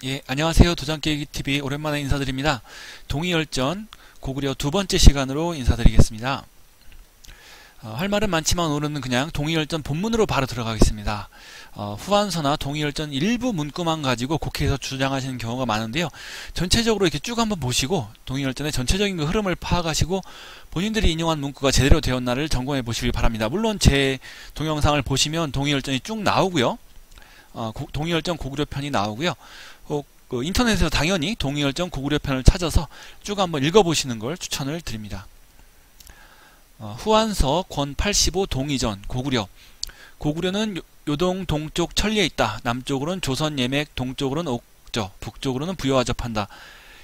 예, 안녕하세요. 도전깨기TV 오랜만에 인사드립니다. 동의열전 고구려 두 번째 시간으로 인사드리겠습니다. 할 말은 많지만 오늘은 그냥 동의열전 본문으로 바로 들어가겠습니다. 후한서나 동의열전 일부 문구만 가지고 국회에서 주장하시는 경우가 많은데요. 전체적으로 이렇게 쭉 한번 보시고 동의열전의 전체적인 그 흐름을 파악하시고 본인들이 인용한 문구가 제대로 되었나를 점검해 보시길 바랍니다. 물론 제 동영상을 보시면 동의열전이 쭉 나오고요. 동의열전 고구려 편이 나오고요. 인터넷에서 당연히 동의열전 고구려 편을 찾아서 쭉 한번 읽어보시는 걸 추천을 드립니다. 후한서 권 85 동의전 고구려. 고구려는 요동 동쪽 천리에 있다. 남쪽으로는 조선 예맥, 동쪽으로는 옥저, 북쪽으로는 부여와 접한다.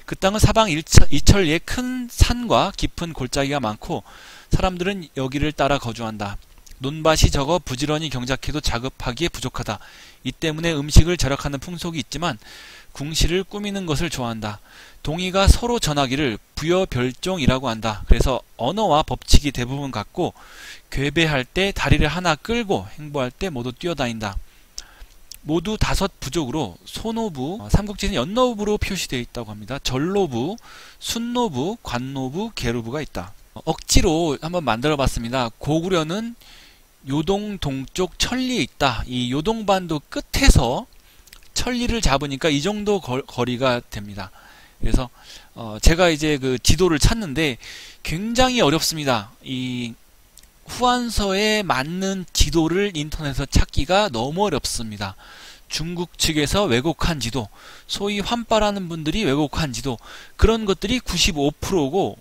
그 땅은 사방 이천리에 큰 산과 깊은 골짜기가 많고 사람들은 여기를 따라 거주한다. 논밭이 적어 부지런히 경작해도 자급하기에 부족하다. 이 때문에 음식을 절약하는 풍속이 있지만 궁시를 꾸미는 것을 좋아한다. 동의가 서로 전하기를 부여별종이라고 한다. 그래서 언어와 법칙이 대부분 같고 궤배할 때 다리를 하나 끌고 행보할 때 모두 뛰어다닌다. 모두 5 부족으로 소노부, 삼국지는 연노부로 표시되어 있다고 합니다. 전노부, 순노부, 관노부, 계루부가 있다. 억지로 한번 만들어 봤습니다. 고구려는 요동 동쪽 천리에 있다. 이 요동반도 끝에서 천리를 잡으니까 이 정도 거리가 됩니다. 그래서 제가 이제 그 지도를 찾는데 굉장히 어렵습니다. 이 후한서에 맞는 지도를 인터넷에서 찾기가 너무 어렵습니다. 중국 측에서 왜곡한 지도, 소위 환빠라는 분들이 왜곡한 지도, 그런 것들이 95%고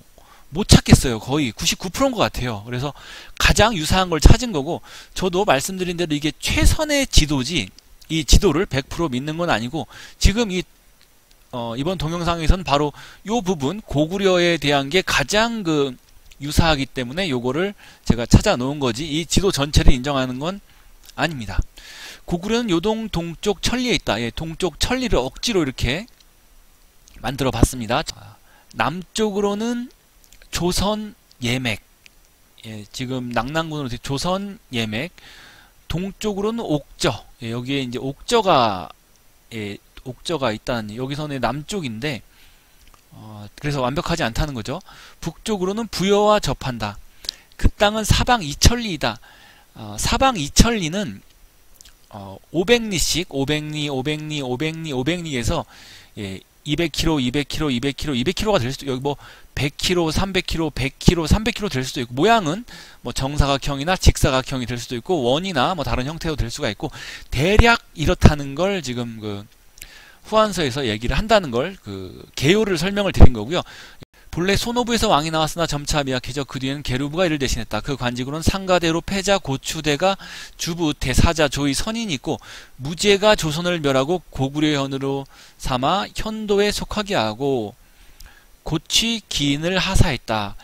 못 찾겠어요. 거의 99%인 것 같아요. 그래서 가장 유사한 걸 찾은 거고, 저도 말씀드린 대로 이게 최선의 지도지 이 지도를 100% 믿는 건 아니고, 지금 이번 동영상에서는 바로 요 부분 고구려에 대한 게 가장 유사하기 때문에 요거를 제가 찾아 놓은 거지 이 지도 전체를 인정하는 건 아닙니다. 고구려는 요동 동쪽 천리에 있다. 예, 동쪽 천리를 억지로 이렇게 만들어 봤습니다. 남쪽으로는 조선 예맥, 예, 지금 낙랑군으로 조선 예맥, 동쪽으로는 옥저, 예, 여기에 이제 옥저가 있다는, 여기서는 남쪽인데 그래서 완벽하지 않다는 거죠. 북쪽으로는 부여와 접한다. 그 땅은 사방 이천리이다. 사방 이천리는 500리씩 500리에서 예, 200km, 200km, 200km, 200km가 될 수도, 여기 뭐 100km, 300km, 100km, 300km 될 수도 있고, 모양은 뭐 정사각형이나 직사각형이 될 수도 있고, 원이나 뭐 다른 형태로 될 수가 있고, 대략 이렇다는 걸 지금 후한서에서 얘기를 한다는 걸 개요를 설명을 드린 거고요. 본래 소노부에서 왕이 나왔으나 점차 미약해져 그 뒤에는 계루부가 이를 대신했다. 그 관직으로는 상가대로 패자, 고추대가 주부, 대사자, 조의, 선인이 있고, 무제가 조선을 멸하고 고구려 현으로 삼아 현도에 속하게 하고 고취 기인을 하사했다.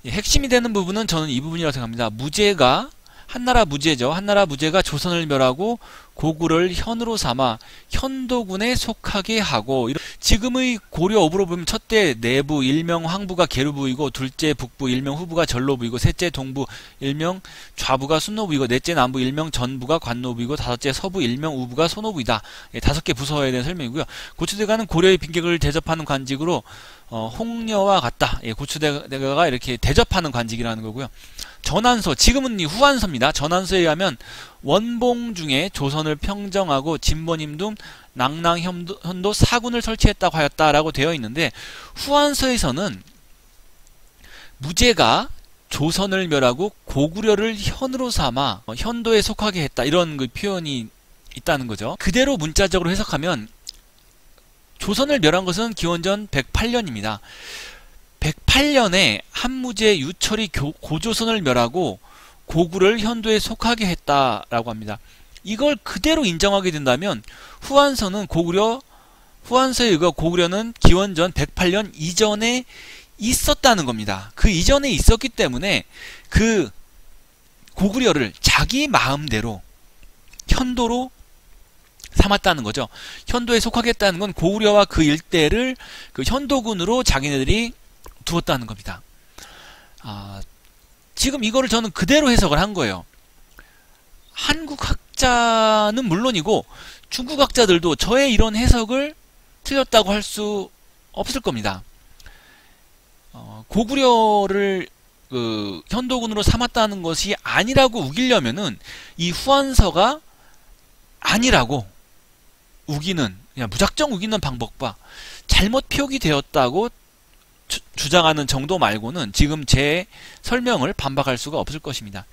핵심이 되는 부분은 저는 이 부분이라고 생각합니다. 무제가, 한나라 무제죠. 한나라 무제가 조선을 멸하고 고구려를 현으로 삼아 현도군에 속하게 하고, 지금의 고려 어부로 보면 첫째 내부 일명 황부가 계루부이고, 둘째 북부 일명 후부가 전노부이고, 셋째 동부 일명 좌부가 순노부이고, 넷째 남부 일명 전부가 관노부이고, 다섯째 서부 일명 우부가 소노부이다. 예, 5개 부서에 대한 설명이고요. 고추대가는 고려의 빈객을 대접하는 관직으로 홍려와 같다. 예, 고추대가가 이렇게 대접하는 관직이라는 거고요. 전한서, 지금은 후한서입니다. 전한서에 의하면 원봉 중에 조선을 평정하고 진보님도 낙랑현도 사군을 설치했다고 하였다라고 되어 있는데, 후한서에서는 무제가 조선을 멸하고 고구려를 현으로 삼아 현도에 속하게 했다, 이런 표현이 있다는 거죠. 그대로 문자적으로 해석하면 조선을 멸한 것은 기원전 108년입니다. 108년에 한무제 유철이 고조선을 멸하고 고구려를 현도에 속하게 했다라고 합니다. 이걸 그대로 인정하게 된다면 후한서에 의거 고구려는 기원전 108년 이전에 있었다는 겁니다. 그 이전에 있었기 때문에 그 고구려를 자기 마음대로 현도로 삼았다는 거죠. 현도에 속하겠다는 건 고구려와 그 일대를 현도군으로 자기네들이 두었다는 겁니다. 지금 이거를 저는 그대로 해석을 한 거예요. 한국 학자는 물론이고 중국 학자들도 저의 이런 해석을 틀렸다고 할 수 없을 겁니다. 고구려를 현도군으로 삼았다는 것이 아니라고 우기려면은 이 후한서가 아니라고 우기는, 그냥 무작정 우기는 방법과 잘못 표기되었다고 주장하는 정도 말고는 지금 제 설명을 반박할 수가 없을 것입니다.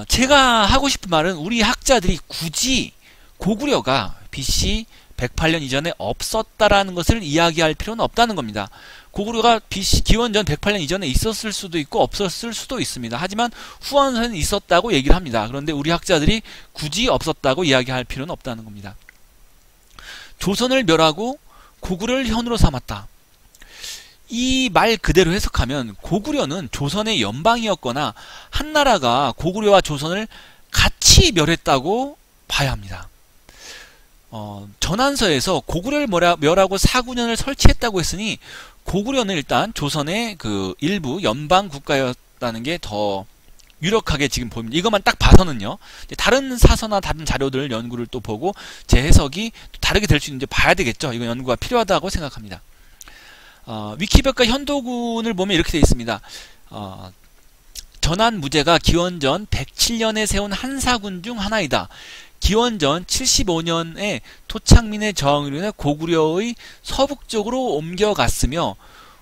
제가 하고 싶은 말은 우리 학자들이 굳이 고구려가 BC 108년 이전에 없었다라는 것을 이야기할 필요는 없다는 겁니다. 고구려가 BC 기원전 108년 이전에 있었을 수도 있고 없었을 수도 있습니다. 하지만 후한서는 있었다고 얘기를 합니다. 그런데 우리 학자들이 굳이 없었다고 이야기할 필요는 없다는 겁니다. 조선을 멸하고 고구려를 현으로 삼았다. 이 말 그대로 해석하면 고구려는 조선의 연방이었거나 한나라가 고구려와 조선을 같이 멸했다고 봐야 합니다. 전한서에서 고구려를 멸하고 사군현을 설치했다고 했으니 고구려는 일단 조선의 그 일부 연방 국가였다는 게 더 유력하게 지금 보입니다. 이것만 딱 봐서는요. 다른 사서나 다른 자료들 연구를 또 보고 제 해석이 다르게 될 수 있는지 봐야 되겠죠. 이건 연구가 필요하다고 생각합니다. 위키백과 현도군을 보면 이렇게 되어 있습니다. 전한무제가 기원전 107년에 세운 한사군 중 하나이다. 기원전 75년에 토착민의 저항으로 인해 고구려의 서북쪽으로 옮겨갔으며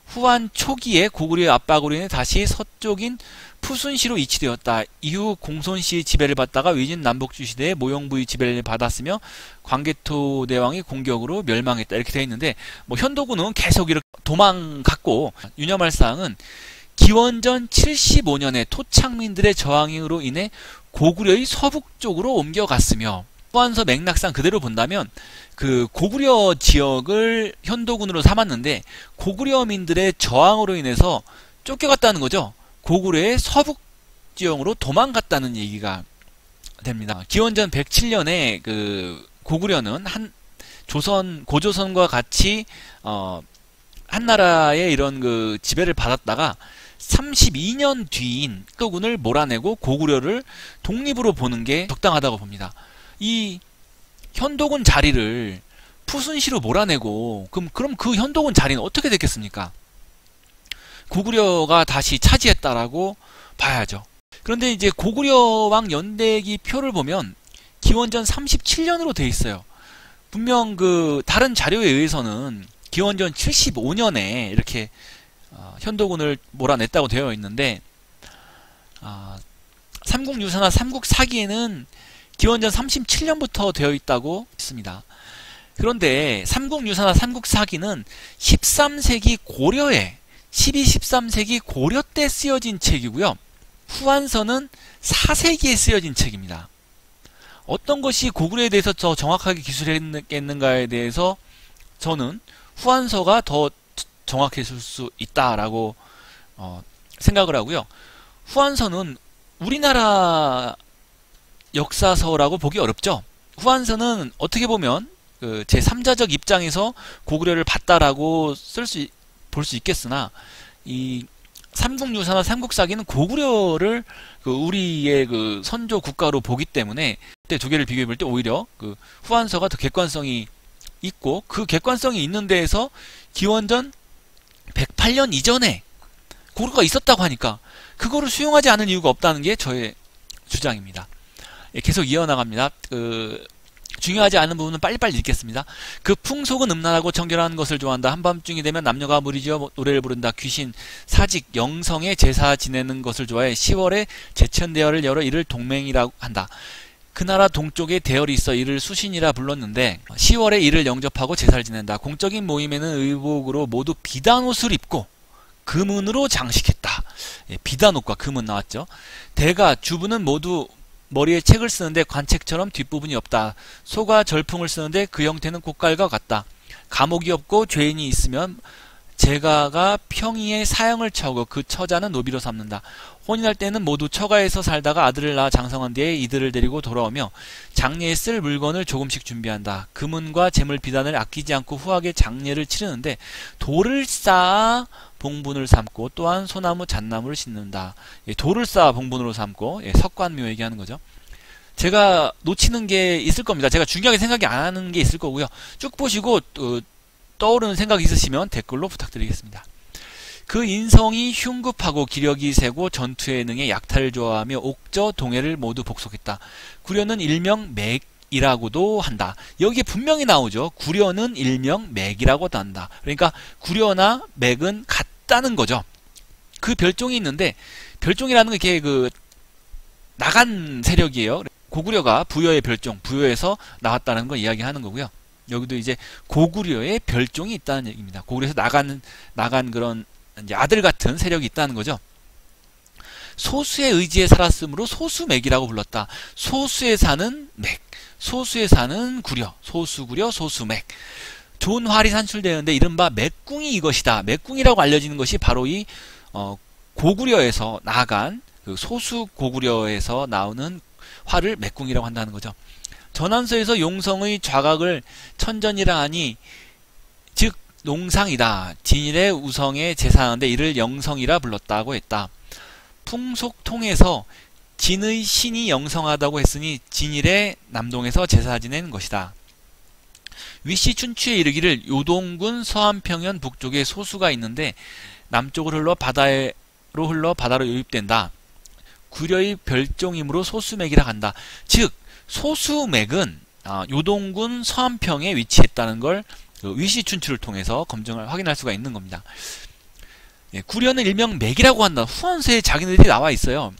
후한 초기에 고구려의 압박으로 인해 다시 서쪽인 푸순시로 이치되었다. 이후 공손시의 지배를 받다가 위진 남북주시대의 모용부의 지배를 받았으며 광개토 대왕의 공격으로 멸망했다. 이렇게 되어 있는데 현도군은 계속 이렇게 도망갔고 유념할 사항은 기원전 75년에 토착민들의 저항으로 인해 고구려의 서북쪽으로 옮겨갔으며 후한서 맥락상 그대로 본다면 그 고구려 지역을 현도군으로 삼았는데 고구려민들의 저항으로 인해서 쫓겨갔다는 거죠. 고구려의 서북 지역으로 도망갔다는 얘기가 됩니다. 기원전 107년에 그 고구려는 고조선과 같이 한나라의 이런 그 지배를 받았다가 32년 뒤인 현도군을 몰아내고 고구려를 독립으로 보는 게 적당하다고 봅니다. 이 현도군 자리를 푸순시로 몰아내고 그럼 그 현도군 자리는 어떻게 됐겠습니까? 고구려가 다시 차지했다라고 봐야죠. 그런데 이제 고구려왕 연대기 표를 보면 기원전 37년으로 돼 있어요. 분명 그 다른 자료에 의해서는 기원전 75년에 이렇게 현도군을 몰아냈다고 되어 있는데 삼국유사나 삼국사기에는 기원전 37년부터 되어 있다고 있습니다. 그런데 삼국유사나 삼국사기는 13세기 고려에 13세기 고려 때 쓰여진 책이고요. 후한서는 4세기에 쓰여진 책입니다. 어떤 것이 고구려에 대해서 더 정확하게 기술했겠는가에 대해서 저는 후한서가 더 정확했을 수 있다라고 생각을 하고요. 후한서는 우리나라 역사서라고 보기 어렵죠. 후한서는 어떻게 보면 그 제3자적 입장에서 고구려를 봤다라고 볼 수 있겠으나 이 삼국유사나 삼국사기는 고구려를 그 우리의 그 선조 국가로 보기 때문에 그때 두 개를 비교해 볼 때 오히려 그 후한서가 더 객관성이 있고 그 객관성이 있는 데에서 기원전 108년 이전에 고구려가 있었다고 하니까 그거를 수용하지 않을 이유가 없다는 게 저의 주장입니다. 계속 이어나갑니다. 중요하지 않은 부분은 빨리빨리 읽겠습니다. 그 풍속은 음란하고 정결한 것을 좋아한다. 한밤중이 되면 남녀가 무리지어 노래를 부른다. 귀신, 사직, 영성에 제사 지내는 것을 좋아해. 10월에 제천대열을 열어 이를 동맹이라고 한다. 그 나라 동쪽에 대열이 있어 이를 수신이라 불렀는데 10월에 이를 영접하고 제사를 지낸다. 공적인 모임에는 의복으로 모두 비단옷을 입고 금은으로 장식했다. 비단옷과 금은 나왔죠. 대가, 주부는 모두 머리에 책을 쓰는데 관책처럼 뒷부분이 없다. 소가 절풍을 쓰는데 그 형태는 곡갈과 같다. 감옥이 없고 죄인이 있으면 제가가 평의의 사형을 처하고 그 처자는 노비로 삼는다. 혼인할 때는 모두 처가에서 살다가 아들을 낳아 장성한 뒤에 이들을 데리고 돌아오며 장례에 쓸 물건을 조금씩 준비한다. 금은과 재물 비단을 아끼지 않고 후하게 장례를 치르는데 돌을 쌓아 봉분을 삼고 또한 소나무 잣나무를 심는다. 돌을 쌓아 봉분으로 삼고 석관묘 얘기하는 거죠. 제가 놓치는 게 있을 겁니다. 제가 중요하게 생각이 안 하는 게 있을 거고요. 쭉 보시고 떠오르는 생각이 있으시면 댓글로 부탁드리겠습니다. 그 인성이 흉급하고 기력이 세고 전투에 능해 약탈을 좋아하며 옥저 동해를 모두 복속했다. 구려는 일명 맥이라고도 한다. 여기에 분명히 나오죠. 구려는 일명 맥이라고도 한다. 그러니까 구려나 맥은 같다는 거죠. 그 별종이 있는데, 별종이라는 게 이렇게 그 나간 세력이에요. 고구려가 부여의 별종, 부여에서 나왔다는 걸 이야기하는 거고요. 여기도 이제 고구려의 별종이 있다는 얘기입니다. 고구려에서 나간 그런 이제 아들 같은 세력이 있다는 거죠. 소수의 의지에 살았으므로 소수맥이라고 불렀다. 소수에 사는 맥, 소수에 사는 구려, 소수구려, 소수맥. 좋은 활이 산출되는데 이른바 맥궁이 이것이다. 맥궁이라고 알려지는 것이 바로 이 고구려에서 나간 그 소수 고구려에서 나오는 활을 맥궁이라고 한다는 거죠. 전한서에서 용성의 좌각을 천전이라 하니 즉 농상이다. 진일의 우성에 제사하는데 이를 영성이라 불렀다고 했다. 풍속통에서 진의 신이 영성하다고 했으니 진일의 남동에서 제사 지낸 것이다. 위시 춘추에 이르기를 요동군 서안평연 북쪽에 소수가 있는데 남쪽으로 흘러 바다로 유입된다. 구려의 별종이므로 소수맥이라 한다. 즉 소수맥은 요동군 서안평에 위치했다는 걸 위시춘추를 통해서 확인할 수가 있는 겁니다. 예, 구려는 일명 맥이라고 한다. 후원서에 자기네들이 나와 있어요.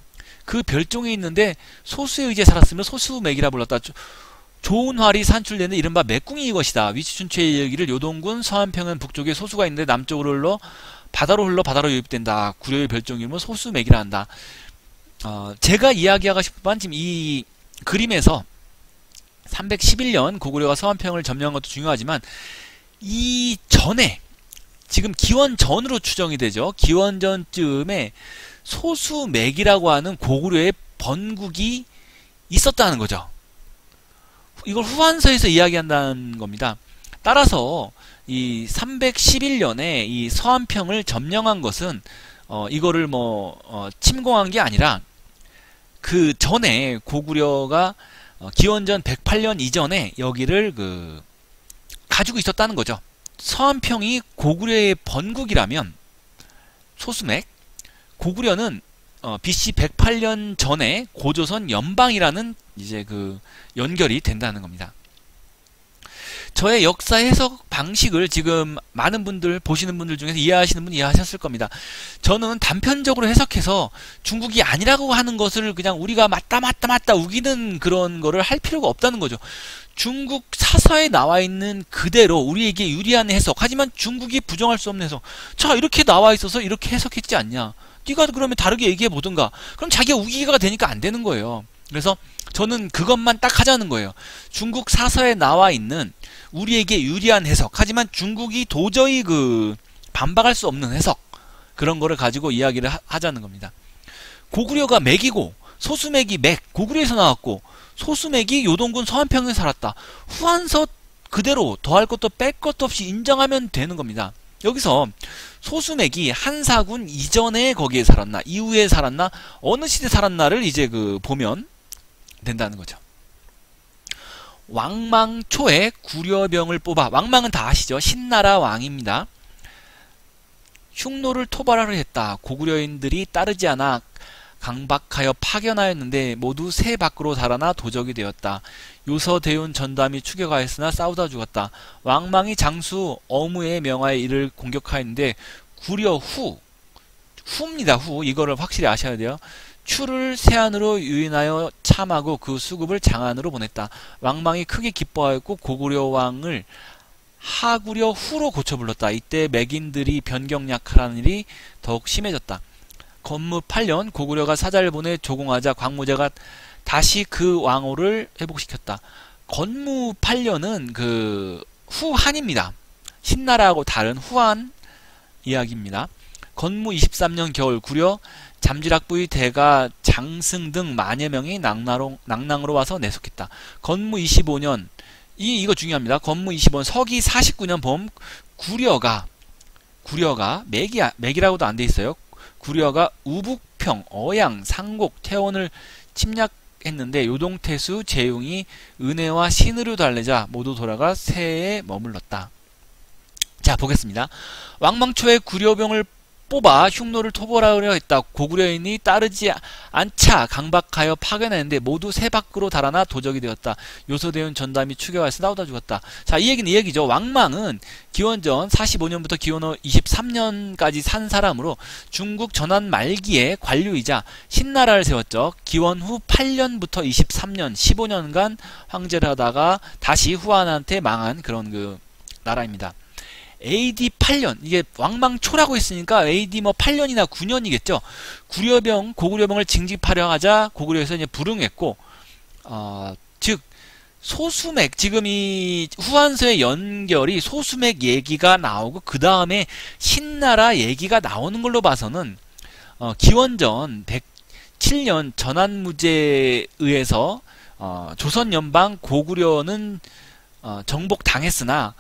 그 별종이 있는데 소수의 의지에 살았으면 소수맥이라 불렀다. 좋은 활이 산출되는 이른바 맥궁이 이것이다. 위시춘추의 얘기를 요동군 서안평은 북쪽에 소수가 있는데 남쪽으로 흘러 바다로 유입된다. 구려의 별종이면 소수맥이라 한다. 제가 이야기하고 싶은 건 지금 이 그림에서 311년 고구려가 서안평을 점령한 것도 중요하지만 이 전에 지금 기원 전으로 추정이 되죠. 기원 전쯤에 소수맥이라고 하는 고구려의 번국이 있었다는 거죠. 이걸 후한서에서 이야기한다는 겁니다. 따라서 이 311년에 이 서안평을 점령한 것은 이거를 침공한 게 아니라 그 전에 고구려가 기원전 108년 이전에 여기를 가지고 있었다는 거죠. 서안평이 고구려의 번국이라면 소수맥, 고구려는 BC 108년 전에 고조선 연방이라는 이제 연결이 된다는 겁니다. 저의 역사 해석 방식을 지금 많은 분들, 보시는 분들 중에서 이해하시는 분 이해하셨을 겁니다. 저는 단편적으로 해석해서 중국이 아니라고 하는 것을 그냥 우리가 맞다 우기는 그런 거를 할 필요가 없다는 거죠. 중국 사서에 나와 있는 그대로 우리에게 유리한 해석, 하지만 중국이 부정할 수 없는 해석. 자, 이렇게 나와 있어서 이렇게 해석했지 않냐. 네가 그러면 다르게 얘기해 보든가. 그럼 자기가 우기가 되니까 안 되는 거예요. 그래서 저는 그것만 딱 하자는 거예요. 중국 사서에 나와 있는 우리에게 유리한 해석, 하지만 중국이 도저히 반박할 수 없는 해석, 그런 거를 가지고 이야기를 하자는 겁니다. 고구려가 맥이고 소수맥이 맥, 고구려에서 나왔고 소수맥이 요동군 서안평에 살았다. 후한서 그대로 더할 것도 뺄 것도 없이 인정하면 되는 겁니다. 여기서 소수맥이 한사군 이전에 거기에 살았나 이후에 살았나 어느 시대 살았나를 이제 보면 된다는 거죠. 왕망 초에 구려병을 뽑아, 왕망은 다 아시죠? 신나라 왕입니다. 흉노를 토벌하려 했다. 고구려인들이 따르지 않아 강박하여 파견하였는데 모두 새 밖으로 달아나 도적이 되었다. 요서대운 전담이 추격하였으나 싸우다 죽었다. 왕망이 장수 어무의 명하에 이를 공격하였는데 구려 후입니다. 후. 이거를 확실히 아셔야 돼요. 추를 세안으로 유인하여 참하고 그 수급을 장안으로 보냈다. 왕망이 크게 기뻐하였고 고구려 왕을 하구려 후로 고쳐 불렀다. 이때 맥인들이 변경약하라는 일이 더욱 심해졌다. 건무 8년 고구려가 사자를 보내 조공하자 광무제가 다시 그 왕호를 회복시켰다. 건무 8년은 후한입니다. 신나라하고 다른 후한 이야기입니다. 건무 23년 겨울 구려 잠지락부의 대가 장승 등 만여 명이 낭랑으로 와서 내속했다. 건무 25년 이거 중요합니다. 건무 25년 서기 49년 봄 구려가 맥이라고도 안 돼 있어요. 구려가 우북평, 어양, 상곡, 태원을 침략했는데 요동태수, 재웅이 은혜와 신으로 달래자 모두 돌아가 세에 머물렀다. 자, 보겠습니다. 왕망초에 구려병을 뽑아 흉노를 토벌하려 했다. 고구려인이 따르지 않자 강박하여 파견했는데 모두 새 밖으로 달아나 도적이 되었다. 요소대운 전담이 추격하여서 싸우다 죽었다. 자, 이 얘기는 이 얘기죠. 왕망은 기원전 45년부터 기원 후 23년까지 산 사람으로 중국 전환 말기에 관료이자 신나라를 세웠죠. 기원 후 8년부터 23년 15년간 황제를 하다가 다시 후한한테 망한 그런 그 나라입니다. AD 8년, 이게 왕망초라고 했으니까 AD 뭐 8년이나 9년이겠죠. 고구려병을 징집하려 하자 고구려에서 이제 불응했고, 즉 소수맥, 지금 이 후한서의 연결이 소수맥 얘기가 나오고 그 다음에 신나라 얘기가 나오는 걸로 봐서는 기원전 107년 전환무제에 의해서 조선 연방 고구려는 정복당했으나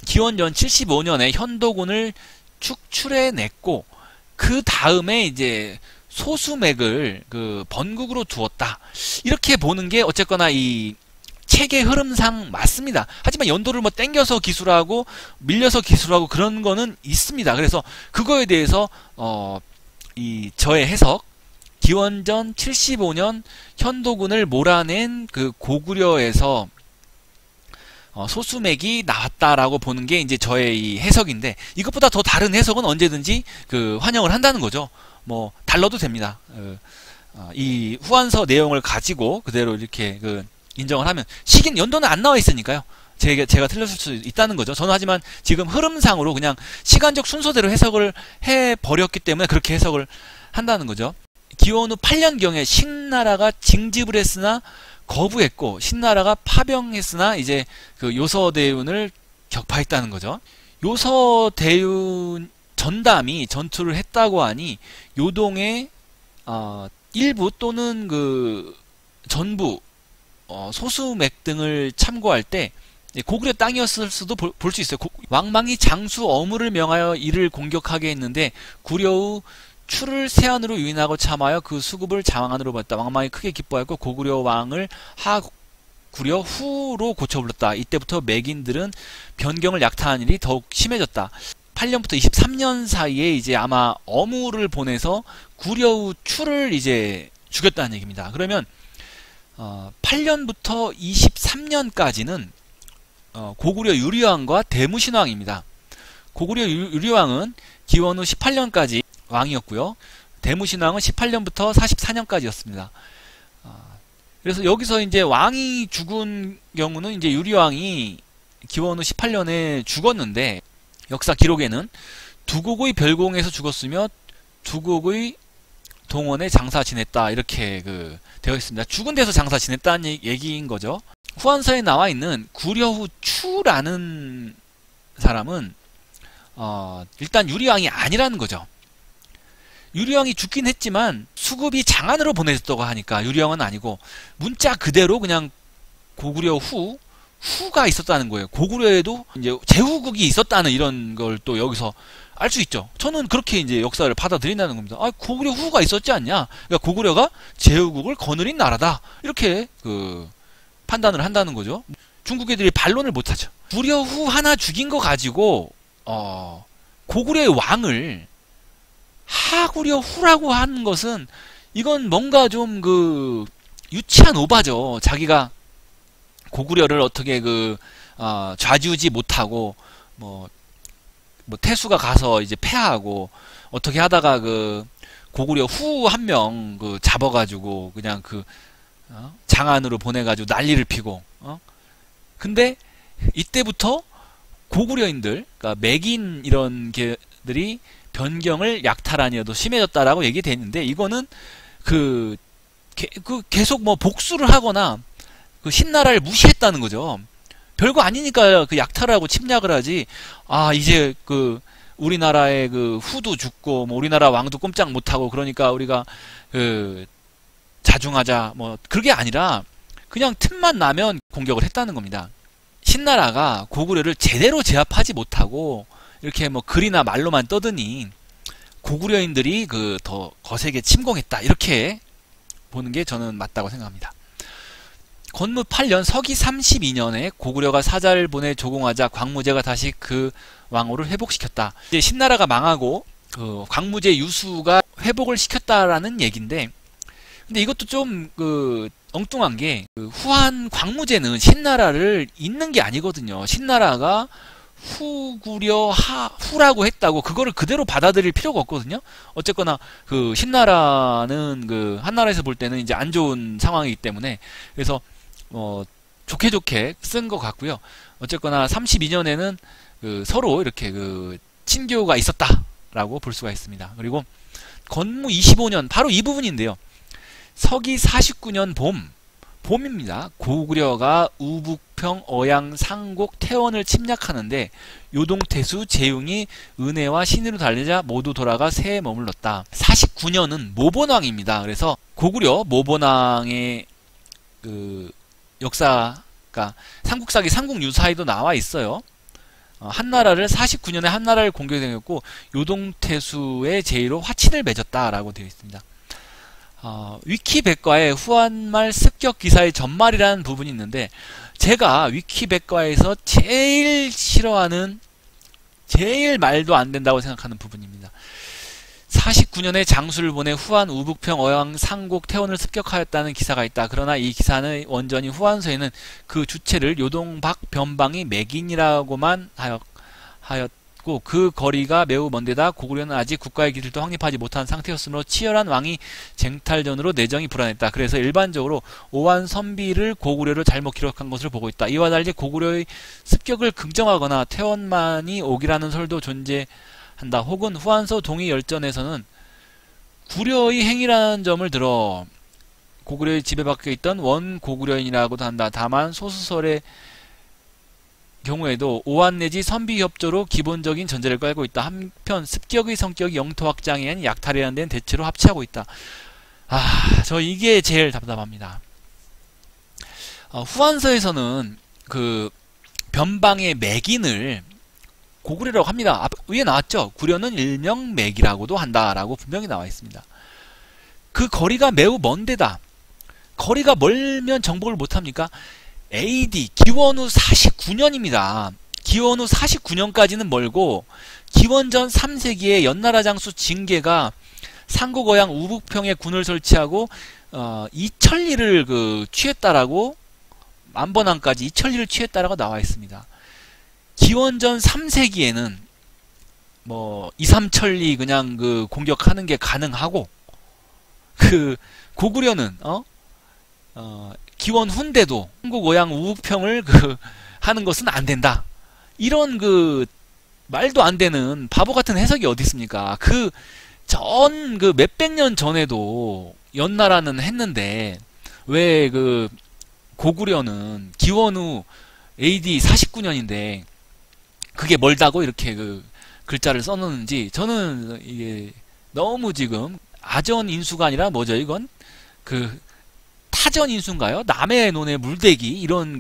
기원전 75년에 현도군을 축출해냈고 그 다음에 이제 소수맥을 그 번국으로 두었다. 이렇게 보는 게 어쨌거나 이 책의 흐름상 맞습니다. 하지만 연도를 뭐 땡겨서 기술하고 밀려서 기술하고 그런 거는 있습니다. 그래서 그거에 대해서 이 저의 해석, 기원전 75년 현도군을 몰아낸 그 고구려에서 소수맥이 나왔다라고 보는 게 이제 저의 이 해석인데, 이것보다 더 다른 해석은 언제든지 그 환영을 한다는 거죠. 뭐 달러도 됩니다. 이 후한서 내용을 가지고 그대로 이렇게 그 인정을 하면 시기는 연도는 안 나와 있으니까요. 제가 틀렸을 수 있다는 거죠. 저는 하지만 지금 흐름상으로 그냥 시간적 순서대로 해석을 해 버렸기 때문에 그렇게 해석을 한다는 거죠. 기원 후 8년경에 신나라가 징집을 했으나 거부했고 신나라가 파병했으나 이제 그 요서대운을 격파했다는 거죠. 요서대운 전담이 전투를 했다고 하니 요동의 일부 또는 그 전부 소수맥 등을 참고할 때 고구려 땅이었을 수도 볼 수 있어요. 왕망이 장수 어무를 명하여 이를 공격하게 했는데 구려 후 추를 세안으로 유인하고 참하여 그 수급을 장안으로 받았다. 왕망이 크게 기뻐하였고 고구려 왕을 하구려 후로 고쳐 불렀다. 이때부터 맥인들은 변경을 약탈한 일이 더욱 심해졌다. 8년부터 23년 사이에 이제 아마 어무를 보내서 구려 후 추를 이제 죽였다는 얘기입니다. 그러면 8년부터 23년까지는 고구려 유리왕과 대무신왕입니다. 고구려 유리왕은 기원 후 18년까지 왕이었고요. 대무신왕은 18년부터 44년까지였습니다. 그래서 여기서 이제 왕이 죽은 경우는 이제 유리왕이 기원 후 18년에 죽었는데 역사 기록에는 두곡의 별공에서 죽었으며 두곡의 동원에 장사 지냈다 이렇게 되어 있습니다. 죽은 데서 장사 지냈다는 얘기인 거죠. 후한서에 나와 있는 구려 후 추라는 사람은 일단 유리왕이 아니라는 거죠. 유리왕이 죽긴 했지만 수급이 장안으로 보내졌다고 하니까 유리왕은 아니고 문자 그대로 그냥 고구려 후가 있었다는 거예요. 고구려에도 이제 제후국이 있었다는 이런 걸 또 여기서 알 수 있죠. 저는 그렇게 이제 역사를 받아들인다는 겁니다. 고구려 후가 있었지 않냐? 그러니까 고구려가 제후국을 거느린 나라다. 이렇게 판단을 한다는 거죠. 중국 애들이 반론을 못하죠. 구려 후 하나 죽인 거 가지고 고구려의 왕을 하구려 후라고 하는 것은 이건 뭔가 좀 유치한 오바죠. 자기가 고구려를 어떻게 좌지우지 못하고 뭐 태수가 가서 이제 패하고 어떻게 하다가 고구려 후 한 명 잡아가지고 그냥 장안으로 보내가지고 난리를 피고 근데 이때부터 고구려인들, 그러니까 맥인 이런 개들이 변경을 약탈하니어도 심해졌다라고 얘기돼 있는데 이거는 계속 뭐 복수를 하거나 신나라를 무시했다는 거죠. 별거 아니니까 약탈하고 침략을 하지. 이제 우리나라의 후도 죽고 뭐 우리나라 왕도 꼼짝 못하고 그러니까 우리가 자중하자 뭐 그게 아니라 그냥 틈만 나면 공격을 했다는 겁니다. 신나라가 고구려를 제대로 제압하지 못하고 이렇게 뭐 글이나 말로만 떠드니 고구려인들이 더 거세게 침공했다 이렇게 보는 게 저는 맞다고 생각합니다. 건무 8년 서기 32년에 고구려가 사자를 보내 조공하자 광무제가 다시 그 왕호를 회복시켰다. 이제 신나라가 망하고 그 광무제 유수가 회복을 시켰다라는 얘기인데, 근데 이것도 좀 엉뚱한 게 후한 광무제는 신나라를 잇는 게 아니거든요. 신나라가 후구려 후라고 했다고 그거를 그대로 받아들일 필요가 없거든요. 어쨌거나 그 신나라는 한나라에서 볼 때는 이제 안 좋은 상황이기 때문에, 그래서 좋게 좋게 쓴 것 같고요. 어쨌거나 32년에는 서로 이렇게 친교가 있었다라고 볼 수가 있습니다. 그리고 건무 25년 바로 이 부분인데요. 서기 49년 봄입니다. 고구려가 우북평, 어양, 상곡, 태원을 침략하는데 요동태수, 재웅이 은혜와 신의로 달리자 모두 돌아가 새에 머물렀다. 49년은 모본왕입니다. 그래서 고구려 모본왕의 역사가 삼국사기 삼국유사에도 나와 있어요. 한나라를 49년에 한나라를 공격했고 요동태수의 제의로 화친을 맺었다라고 되어 있습니다. 위키백과에 후한말 습격 기사의 전말이라는 부분이 있는데, 제가 위키백과에서 제일 싫어하는, 제일 말도 안 된다고 생각하는 부분입니다. 49년에 장수를 보내 후한, 우북평, 어양, 상곡, 태원을 습격하였다는 기사가 있다. 그러나 이 기사는 원전인 후한서에는 그 주체를 요동박, 변방이 맹인이라고만 하였고 그 거리가 매우 먼데다 고구려는 아직 국가의 기틀도 확립하지 못한 상태였으므로 치열한 왕위 쟁탈전으로 내정이 불안했다. 그래서 일반적으로 오한 선비를 고구려를 잘못 기록한 것으로 보고 있다. 이와 달리 고구려의 습격을 긍정하거나 태원만이 옥이라는 설도 존재한다. 혹은 후한서 동의열전에서는 구려의 행위라는 점을 들어 고구려의 지배받고 있던 원고구려인이라고도 한다. 다만 소수설의 경우에도 오한 내지 선비협조로 기본적인 전제를 깔고 있다. 한편 습격의 성격이 영토 확장이 아닌 약탈이라는 데는 대체로 합치하고 있다. 저 이게 제일 답답합니다. 후한서에서는 변방의 맹인을 고구려라고 합니다. 위에 나왔죠. 구려는 일명 맥이라고도 한다라고 분명히 나와 있습니다. 그 거리가 매우 먼 데다. 거리가 멀면 정복을 못합니까? AD 기원후 49년입니다. 기원후 49년까지는 멀고 기원전 3세기에 연나라 장수 징계가 상곡어양 우북평에 군을 설치하고 이천리를 취했다라고, 만번왕까지 이천리를 취했다라고 나와 있습니다. 기원전 3세기에는 2, 3천리 그냥 공격하는 게 가능하고, 고구려는 기원 후인데도 한국 어양 우북평을 하는 것은 안 된다. 이런 말도 안 되는 바보 같은 해석이 어디 있습니까? 몇백 년 전에도 연나라는 했는데 왜 고구려는 기원 후 AD 49년인데 그게 멀다고 이렇게 글자를 써놓는지, 저는 이게 너무 지금 아전 인수가 아니라 뭐죠 이건? 타전 인수인가요? 남의 논에 물대기, 이런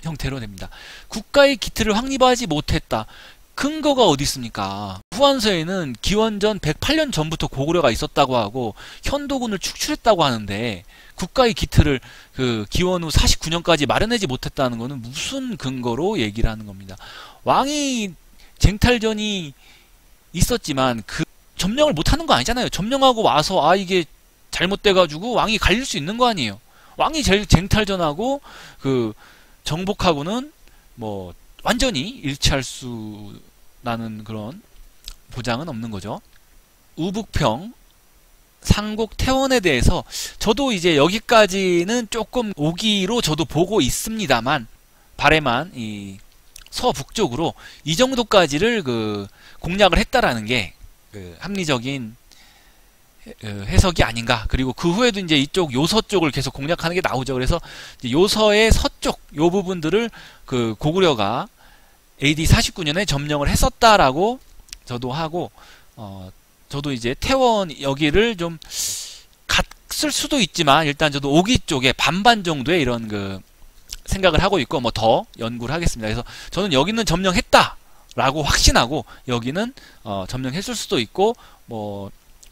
형태로 됩니다. 국가의 기틀을 확립하지 못했다. 근거가 어디 있습니까? 후한서에는 기원전 108년 전부터 고구려가 있었다고 하고 현도군을 축출했다고 하는데 국가의 기틀을 기원 후 49년까지 마련하지 못했다는 것은 무슨 근거로 얘기를 하는 겁니다. 왕이 쟁탈전이 있었지만 점령을 못하는 거 아니잖아요. 점령하고 와서 이게 잘못돼가지고 왕이 갈릴 수 있는 거 아니에요. 왕이 쟁탈전하고 정복하고는 완전히 일치할 수 나는 그런 보장은 없는 거죠. 우북평, 상곡, 태원에 대해서 저도 이제 여기까지는 조금 오기로 저도 보고 있습니다만, 발해만 이 서북쪽으로 이 정도까지를 공략을 했다라는 게 합리적인 해석이 아닌가. 그리고 그 후에도 이제 이쪽 요서 쪽을 계속 공략하는 게 나오죠. 그래서 요서의 서쪽 요 부분들을 고구려가 AD 49년에 점령을 했었다라고 저도 하고, 저도 이제 태원 여기를 좀 갔을 수도 있지만 일단 저도 오기 쪽에 반반 정도의 이런 생각을 하고 있고 더 연구를 하겠습니다. 그래서 저는 여기는 점령했다라고 확신하고 여기는 점령했을 수도 있고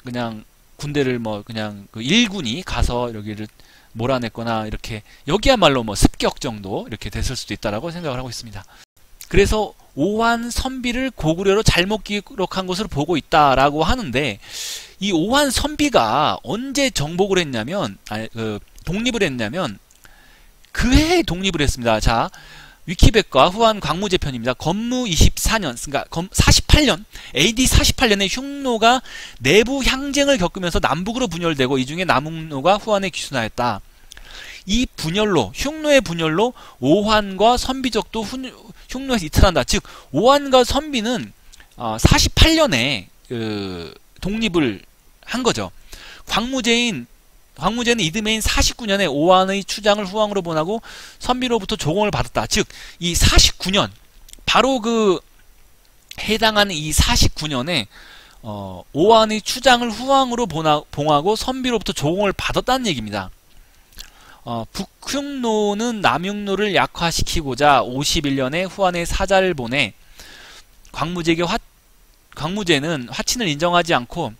그냥 군대를 그냥 일군이 가서 여기를 몰아냈거나 이렇게 여기야말로 뭐 습격 정도 이렇게 됐을 수도 있다라고 생각을 하고 있습니다. 그래서 오한 선비를 고구려로 잘못 기록한 것으로 보고 있다라고 하는데 이 오한 선비가 언제 정복을 했냐면 독립을 했냐면 그 해에 독립을 했습니다. 자, 위키백과 후한 광무제 편입니다. 건무 24년, 그러니까 48년, AD 48년에 흉노가 내부 향쟁을 겪으면서 남북으로 분열되고 이 중에 남흥노가 후한에 귀순하였다. 이 분열로, 흉노의 분열로 오한과 선비족도 흉노에서 이탈한다. 즉, 오한과 선비는 48년에 독립을 한 거죠. 광무제는 이듬해인 49년에 오한의 추장을 후왕으로 보내고 선비로부터 조공을 받았다. 즉, 이 49년, 바로 그 해당하는 이 49년에 오한의 추장을 후왕으로 봉하고 선비로부터 조공을 받았다는 얘기입니다. 북흉노는 남흉노를 약화시키고자 51년에 후한에 사자를 보내 광무제는 화친을 인정하지 않고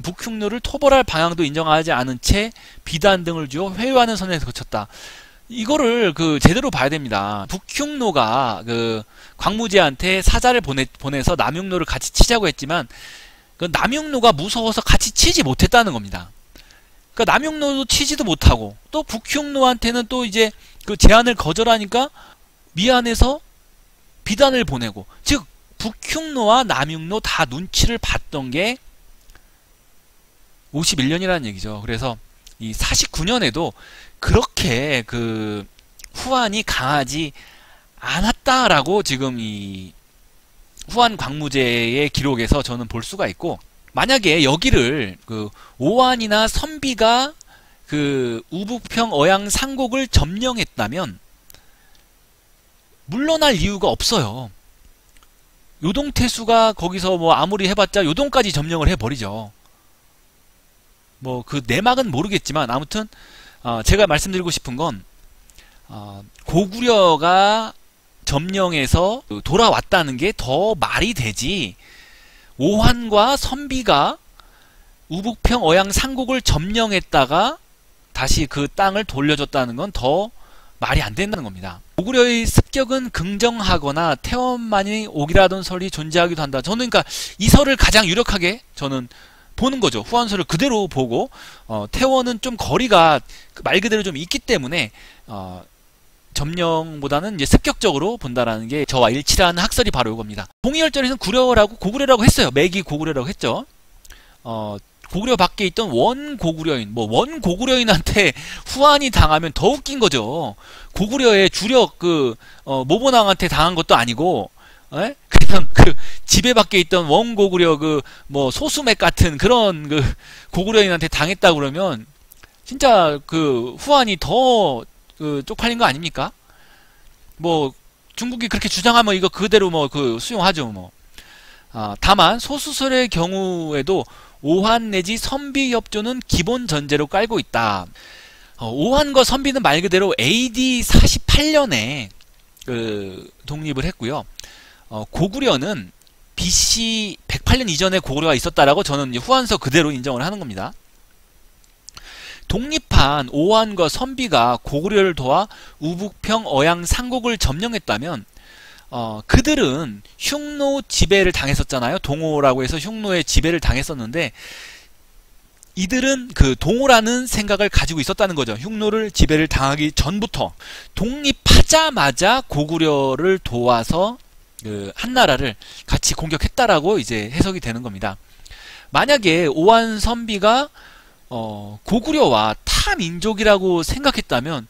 북흉노를 토벌할 방향도 인정하지 않은 채 비단 등을 주어 회유하는 선에서 거쳤다. 이거를 제대로 봐야 됩니다. 북흉노가 광무제한테 사자를 보내서 남흉노를 같이 치자고 했지만 남흉노가 무서워서 같이 치지 못했다는 겁니다. 그러니까 남흉노도 치지도 못하고 또 북흉노한테는 또 이제 그 제안을 거절하니까 미안해서 비단을 보내고, 즉 북흉노와 남흉노 다 눈치를 봤던 게 51년이라는 얘기죠. 그래서 이 49년에도 그렇게 후한이 강하지 않았다라고 지금 이 후한 광무제의 기록에서 저는 볼 수가 있고, 만약에 여기를 오한이나 선비가 우북평 어양 상곡을 점령했다면 물러날 이유가 없어요. 요동태수가 거기서 뭐 아무리 해봤자 요동까지 점령을 해버리죠. 뭐 내막은 모르겠지만 아무튼 제가 말씀드리고 싶은 건 고구려가 점령해서 돌아왔다는 게 더 말이 되지, 오한과 선비가 우북평 어양 상곡을 점령했다가 다시 그 땅을 돌려줬다는 건 더 말이 안 된다는 겁니다. 고구려의 습격은 긍정하거나 태원만이 오기라던 설이 존재하기도 한다. 저는 그러니까 이 설을 가장 유력하게 저는 보는 거죠. 후한설을 그대로 보고 태원은 좀 거리가 말 그대로 좀 있기 때문에 점령보다는 이제 습격적으로 본다라는 게 저와 일치하는 학설이 바로 이겁니다. 동의열전에서는 구려라고 고구려라고 했어요. 매기 고구려라고 했죠. 고구려 밖에 있던 원고구려인, 원고구려인한테 후한이 당하면 더 웃긴 거죠. 고구려의 주력 모본왕한테 당한 것도 아니고, 그냥 지배 밖에 있던 원고구려 소수맥 같은 그런 고구려인한테 당했다 그러면 진짜 후한이 더 쪽팔린 거 아닙니까? 뭐 중국이 그렇게 주장하면 이거 그대로 수용하죠. 다만 소수설의 경우에도 오한 내지 선비 협조는 기본 전제로 깔고 있다. 오한과 선비는 말 그대로 AD 48년에 독립을 했고요. 고구려는 BC 108년 이전에 고구려가 있었다라고 저는 후한서 그대로 인정을 하는 겁니다. 독립한 오한과 선비가 고구려를 도와 우북평 어양 상곡을 점령했다면 그들은 흉노 지배를 당했었잖아요. 동호라고 해서 흉노의 지배를 당했었는데 이들은 동호라는 생각을 가지고 있었다는 거죠. 흉노를 지배를 당하기 전부터 독립하자마자 고구려를 도와서 한나라를 같이 공격했다라고 이제 해석이 되는 겁니다. 만약에 오한 선비가 고구려와 타민족이라고 생각했다면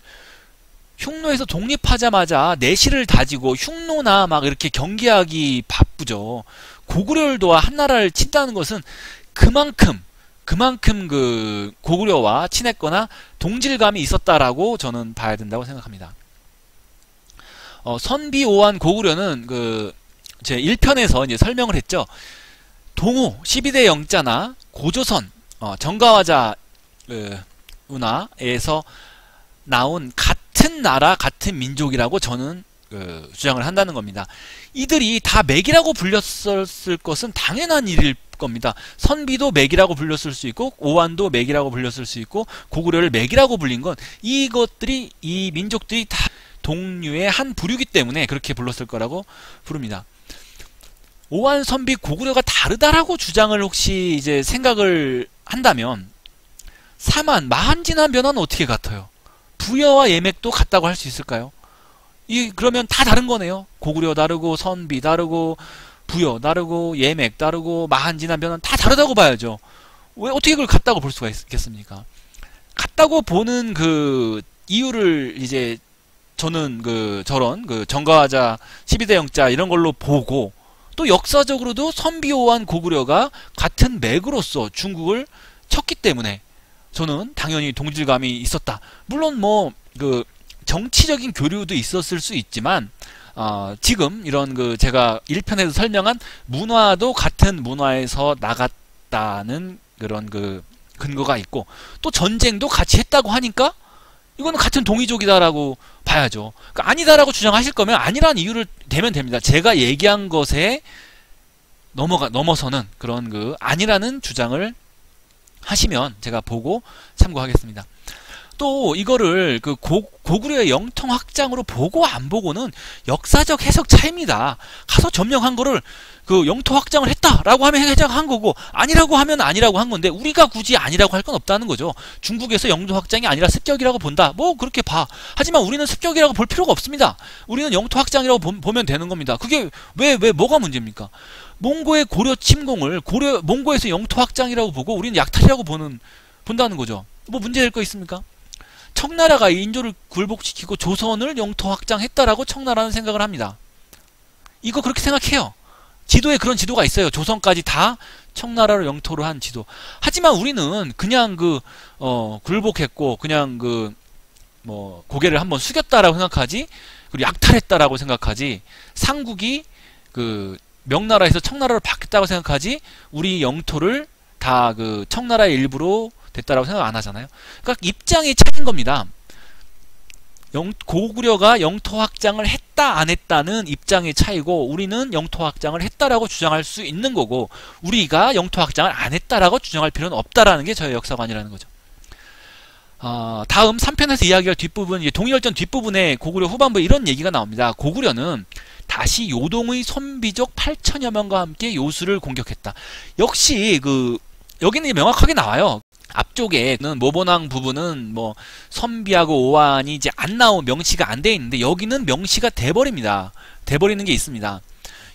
흉노에서 독립하자마자 내실을 다지고 흉노나 막 이렇게 경계하기 바쁘죠. 고구려를 도와 한나라를 친다는 것은 그만큼 고구려와 친했거나 동질감이 있었다라고 저는 봐야 된다고 생각합니다. 선비 오한 고구려는 제 1편에서 이제 설명을 했죠. 동호 12대 영자나 고조선 정가화자 운하에서 나온 같은 나라 같은 민족이라고 저는 주장을 한다는 겁니다. 이들이 다 맥이라고 불렸을 것은 당연한 일일 겁니다. 선비도 맥이라고 불렸을 수 있고 오한도 맥이라고 불렸을 수 있고 고구려를 맥이라고 불린 건 이것들이 이 민족들이 다 동류의 한 부류이기 때문에 그렇게 불렀을 거라고 부릅니다. 오한, 선비, 고구려가 다르다라고 주장을 혹시 이제 생각을 한다면 사만, 마한, 진한, 변화는 어떻게 같아요? 부여와 예맥도 같다고 할 수 있을까요? 그러면 다 다른 거네요. 고구려 다르고 선비 다르고 부여 다르고 예맥 다르고 마한, 진한, 변화는 다 다르다고 봐야죠. 왜 어떻게 그걸 같다고 볼 수가 있겠습니까? 같다고 보는 그 이유를 이제 저는 저런 정가화자 12대 영자 이런 걸로 보고 또 역사적으로도 선비, 오한, 고구려가 같은 맥으로서 중국을 쳤기 때문에 저는 당연히 동질감이 있었다. 물론 뭐 정치적인 교류도 있었을 수 있지만 지금 이런 제가 1편에서 설명한 문화도 같은 문화에서 나갔다는 그런 근거가 있고 또 전쟁도 같이 했다고 하니까 이거는 같은 동이족이다라고 봐야죠. 그러니까 아니다라고 주장하실 거면 아니라는 이유를 대면 됩니다. 제가 얘기한 것에 넘어서는 그런 아니라는 주장을 하시면 제가 보고 참고하겠습니다. 또 이거를 고구려의 영통 확장으로 보고 안 보고는 역사적 해석 차이입니다. 가서 점령한 거를 영토 확장을 했다라고 하면 해석한 거고 아니라고 하면 아니라고 한 건데 우리가 굳이 아니라고 할 건 없다는 거죠. 중국에서 영토 확장이 아니라 습격이라고 본다. 뭐 그렇게 봐. 하지만 우리는 습격이라고 볼 필요가 없습니다. 우리는 영토 확장이라고 보면 되는 겁니다. 그게 왜 뭐가 문제입니까? 몽고의 고려 침공을 몽고에서 영토 확장이라고 보고 우리는 약탈이라고 본다는 거죠. 뭐 문제될 거 있습니까? 청나라가 인조를 굴복시키고 조선을 영토 확장했다라고 청나라는 생각을 합니다. 이거 그렇게 생각해요. 지도에 그런 지도가 있어요. 조선까지 다 청나라로 영토를 한 지도. 하지만 우리는 그냥 굴복했고 그냥 고개를 한번 숙였다라고 생각하지, 그리고 약탈했다라고 생각하지, 삼국이 명나라에서 청나라로 바뀌었다고 생각하지, 우리 영토를 다 청나라의 일부로 됐다라고 생각 안 하잖아요. 그러니까 입장이 차이인 겁니다. 고구려가 영토 확장을 했다 안 했다는 입장의 차이고 우리는 영토 확장을 했다라고 주장할 수 있는 거고 우리가 영토 확장을 안 했다라고 주장할 필요는 없다라는 게 저의 역사관이라는 거죠. 다음 3편에서 이야기할 뒷부분, 동일혈전 뒷부분에 고구려 후반부에 이런 얘기가 나옵니다. 고구려는 다시 요동의 선비족 8천여 명과 함께 요수를 공격했다. 역시 여기는 명확하게 나와요. 앞쪽에는 모본왕 부분은 뭐 선비하고 오한이 이제 안 나온, 명시가 안 돼 있는데 여기는 명시가 돼버립니다. 돼버리는 게 있습니다.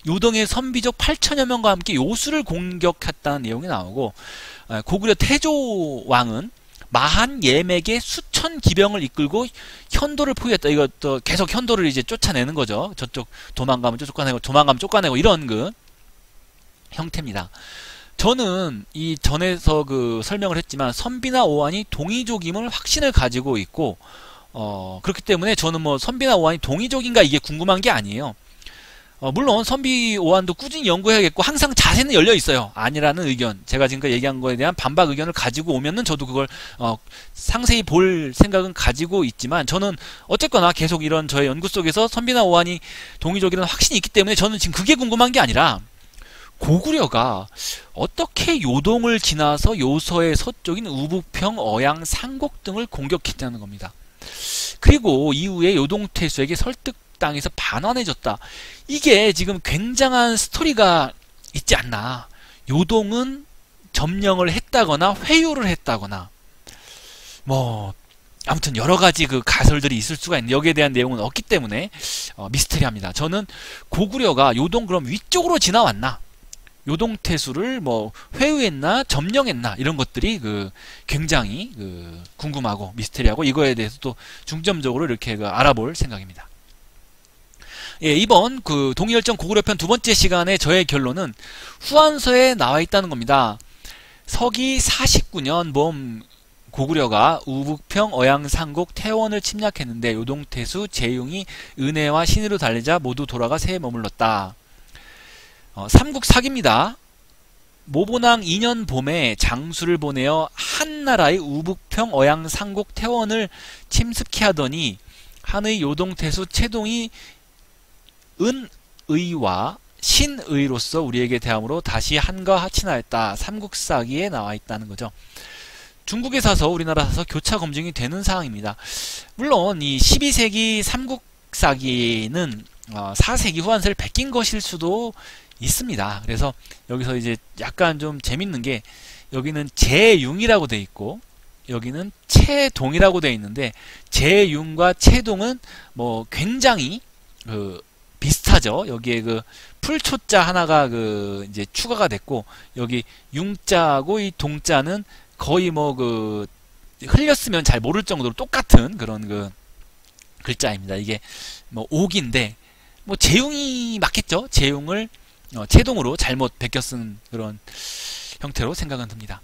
요동의 선비족 8천여 명과 함께 요수를 공격했다는 내용이 나오고, 고구려 태조왕은 마한, 예맥의 수천 기병을 이끌고 현도를 포위했다. 이것도 계속 현도를 이제 쫓아내는 거죠. 저쪽 도망가면 쫓아내고 이런 형태입니다. 저는 이 전에서 설명을 했지만 선비나 오한이 동이족임을 확신을 가지고 있고 그렇기 때문에 저는 뭐 선비나 오한이 동이족인가 이게 궁금한 게 아니에요. 물론 선비, 오한도 꾸준히 연구해야겠고 항상 자세는 열려 있어요. 아니라는 의견, 제가 지금까지 얘기한 거에 대한 반박 의견을 가지고 오면은 저도 그걸 상세히 볼 생각은 가지고 있지만 저는 어쨌거나 계속 이런 저의 연구 속에서 선비나 오한이 동이족이라는 확신이 있기 때문에 저는 지금 그게 궁금한 게 아니라 고구려가 어떻게 요동을 지나서 요서의 서쪽인 우북평, 어양, 상곡 등을 공격했다는 겁니다. 그리고 이후에 요동태수에게 설득당해서 반환해졌다. 이게 지금 굉장한 스토리가 있지 않나. 요동은 점령을 했다거나 회유를 했다거나 뭐 아무튼 여러가지 가설들이 있을 수가 있는데 여기에 대한 내용은 없기 때문에 미스테리합니다. 저는 고구려가 요동 그럼 위쪽으로 지나왔나, 요동태수를 뭐 회유했나 점령했나 이런 것들이 굉장히 궁금하고 미스테리하고 이거에 대해서 또 중점적으로 이렇게 알아볼 생각입니다. 예, 이번 동이혈전 고구려편 두 번째 시간에 저의 결론은 후한서에 나와 있다는 겁니다. 서기 49년 봄 고구려가 우북평, 어양, 상곡, 태원을 침략했는데 요동태수, 재융이 은혜와 신의로 달리자 모두 돌아가 새에 머물렀다. 삼국 사기입니다. 모본왕 2년 봄에 장수를 보내어 한나라의 우북평, 어양, 상곡, 태원을 침습케 하더니 한의 요동태수, 채동이 은의와 신의로서 우리에게 대함으로 다시 한과 하친하였다. 삼국사기에 나와 있다는 거죠. 중국에 사서 우리나라 사서 교차 검증이 되는 사항입니다. 물론 이 12세기 삼국사기는 4세기 후한서를 베낀 것일 수도 있습니다. 그래서 여기서 이제 약간 좀 재밌는 게 여기는 제융이라고 돼 있고 여기는 채동이라고 돼 있는데 제융과 채동은 뭐 굉장히 비슷하죠. 여기에 그 풀초자 하나가 이제 추가가 됐고 여기 융자하고 이 동자는 거의 뭐 흘렸으면 잘 모를 정도로 똑같은 그런 글자입니다. 이게 뭐 옥인데 뭐 제융이 맞겠죠. 제융을 채동으로 잘못 베껴 쓴 그런 형태로 생각은 듭니다.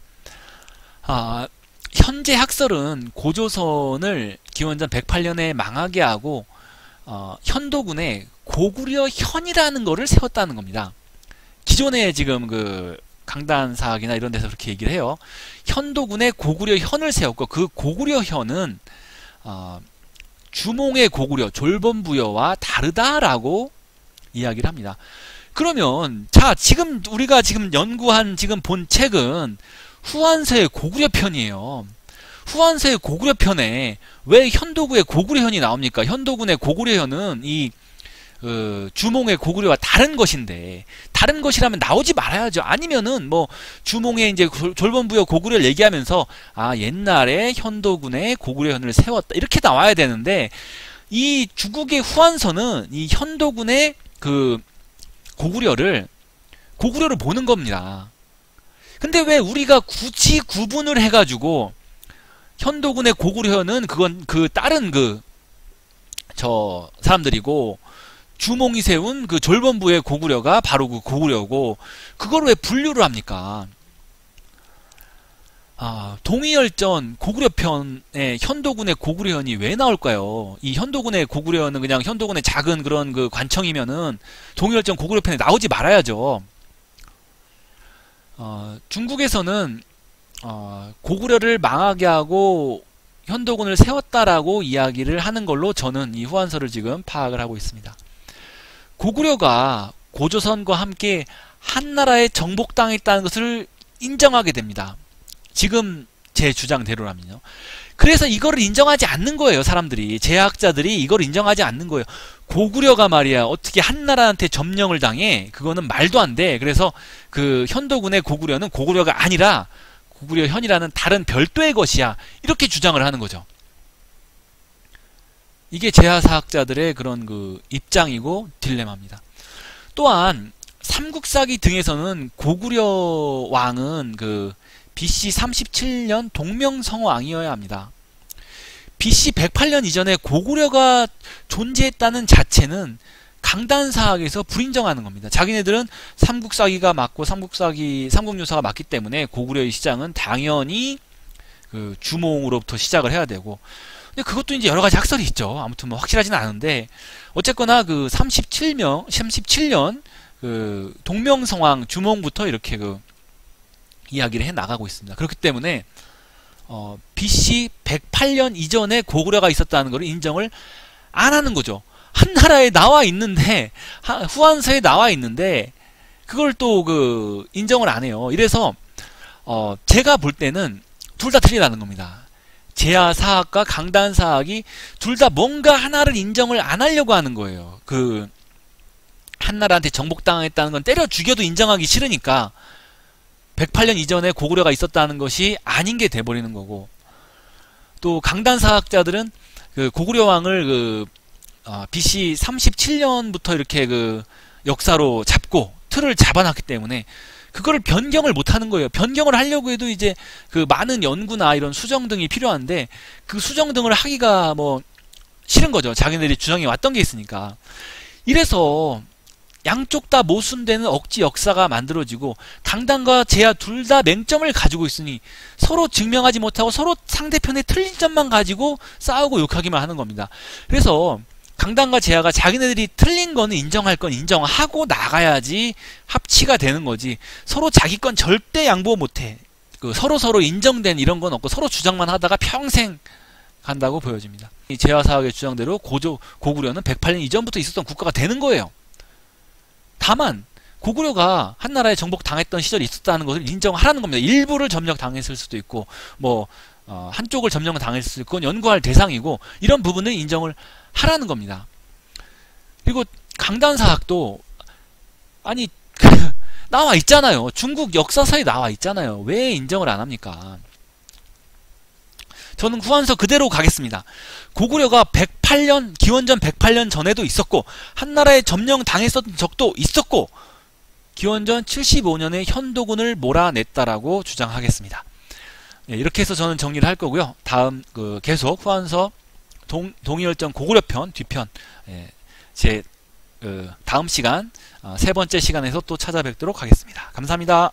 현재 학설은 고조선을 기원전 108년에 망하게 하고 현도군에 고구려 현이라는 거를 세웠다는 겁니다. 기존에 지금 강단사학이나 이런 데서 그렇게 얘기를 해요. 현도군에 고구려 현을 세웠고 그 고구려 현은 주몽의 고구려 졸범부여와 다르다라고 이야기를 합니다. 그러면 자 지금 우리가 지금 연구한 지금 본 책은 후한서의 고구려 편이에요. 후한서의 고구려 편에 왜 현도군의 고구려 현이 나옵니까? 현도군의 고구려 현은 이 주몽의 고구려와 다른 것인데 다른 것이라면 나오지 말아야죠. 아니면은 뭐 주몽의 이제 졸범부여 고구려를 얘기하면서 옛날에 현도군의 고구려 현을 세웠다 이렇게 나와야 되는데 이 중국의 후한서는 이 현도군의 고구려를 보는 겁니다. 근데 왜 우리가 굳이 구분을 해가지고 현도군의 고구려는 그건 다른 저 사람들이고 주몽이 세운 졸범부의 고구려가 바로 고구려고 그걸 왜 분류를 합니까? 동의열전 고구려편에 현도군의 고구려현이 왜 나올까요? 이 현도군의 고구려현은 그냥 현도군의 작은 그런 관청이면은 동의열전 고구려편에 나오지 말아야죠. 중국에서는 고구려를 망하게 하고 현도군을 세웠다라고 이야기를 하는 걸로 저는 이 후한서를 지금 파악을 하고 있습니다. 고구려가 고조선과 함께 한나라에 정복당했다는 것을 인정하게 됩니다. 지금 제 주장대로라면요. 그래서 이거를 인정하지 않는 거예요. 사람들이 제학자들이 이걸 인정하지 않는 거예요. 고구려가 말이야 어떻게 한나라한테 점령을 당해? 그거는 말도 안 돼. 그래서 현도군의 고구려는 고구려가 아니라 고구려현이라는 다른 별도의 것이야. 이렇게 주장을 하는 거죠. 이게 제하사학자들의 그런 입장이고 딜레마입니다. 또한 삼국사기 등에서는 고구려 왕은 BC 37년 동명성왕이어야 합니다. BC 108년 이전에 고구려가 존재했다는 자체는 강단사학에서 불인정하는 겁니다. 자기네들은 삼국사기가 맞고 삼국유사가 맞기 때문에 고구려의 시장은 당연히 주몽으로부터 시작을 해야 되고 근데 그것도 이제 여러가지 학설이 있죠. 아무튼 뭐 확실하지는 않은데 어쨌거나 37년 동명성왕 주몽부터 이렇게 이야기를 해 나가고 있습니다. 그렇기 때문에 BC 108년 이전에 고구려가 있었다는 걸 인정을 안 하는 거죠. 한나라에 나와 있는데 후한서에 나와 있는데 그걸 또 인정을 안 해요. 이래서 제가 볼 때는 둘 다 틀리다는 겁니다. 제하사학과 강단사학이 둘 다 뭔가 하나를 인정을 안 하려고 하는 거예요. 한나라한테 정복당했다는 건 때려 죽여도 인정하기 싫으니까 108년 이전에 고구려가 있었다는 것이 아닌 게 돼버리는 거고 또 강단사학자들은 고구려 왕을 BC 37년부터 이렇게 역사로 잡고 틀을 잡아놨기 때문에 그거를 변경을 못하는 거예요. 변경을 하려고 해도 이제 많은 연구나 이런 수정 등이 필요한데 그 수정 등을 하기가 뭐 싫은 거죠. 자기네들이 주장해 왔던 게 있으니까. 이래서 양쪽 다 모순되는 억지 역사가 만들어지고 강단과 제하 둘 다 맹점을 가지고 있으니 서로 증명하지 못하고 서로 상대편의 틀린 점만 가지고 싸우고 욕하기만 하는 겁니다. 그래서 강단과 제하가 자기네들이 틀린 거는 인정할 건 인정하고 나가야지 합치가 되는 거지 서로 자기 건 절대 양보 못해. 서로 인정된 이런 건 없고 서로 주장만 하다가 평생 간다고 보여집니다. 이 제하사학의 주장대로 고구려는 108년 이전부터 있었던 국가가 되는 거예요. 다만 고구려가 한나라에 정복당했던 시절이 있었다는 것을 인정하라는 겁니다. 일부를 점령당했을 수도 있고 뭐 한쪽을 점령당했을 수도 있고 연구할 대상이고 이런 부분은 인정을 하라는 겁니다. 그리고 강단사학도 아니 나와 있잖아요. 중국 역사서에 나와 있잖아요. 왜 인정을 안 합니까? 저는 후한서 그대로 가겠습니다. 고구려가 108년, 기원전 108년 전에도 있었고 한나라에 점령당했었던 적도 있었고 기원전 75년에 현도군을 몰아냈다라고 주장하겠습니다. 예, 이렇게 해서 저는 정리를 할 거고요. 다음 계속 후한서 동이열전 고구려편 뒤편 제 다음 시간 세 번째 시간에서 또 찾아뵙도록 하겠습니다. 감사합니다.